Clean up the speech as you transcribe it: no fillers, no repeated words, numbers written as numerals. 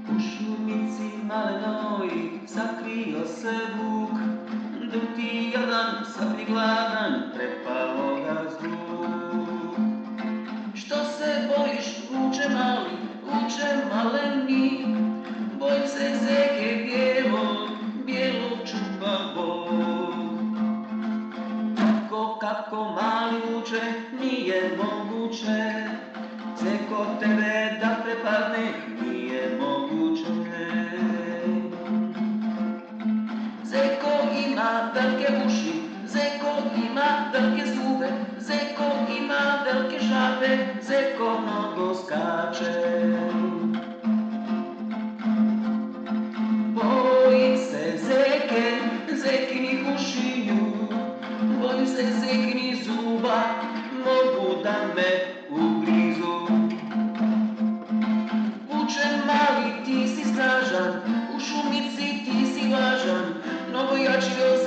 U šumici malenoj sakrio se vuk, duti jadan, sad i gladan, prepalo ga zbog. Što se bojiš, vuče mali, vuče maleni, bojim se zeke bijelog čuva Bog. Kako mali vuče, nije moguće, zeko tebe da prepadne, nije moguće. Zeko ima velike uši, zeko ima velike zube, zeko ima velike šape, zeko mnogo skače. Bojim se zeke, zekinih ušiju, bojim se zekinih zuba, mogu da me ugrizu. Vuče mali, ti si snažan, u šumici ti si važan, mnogo jači od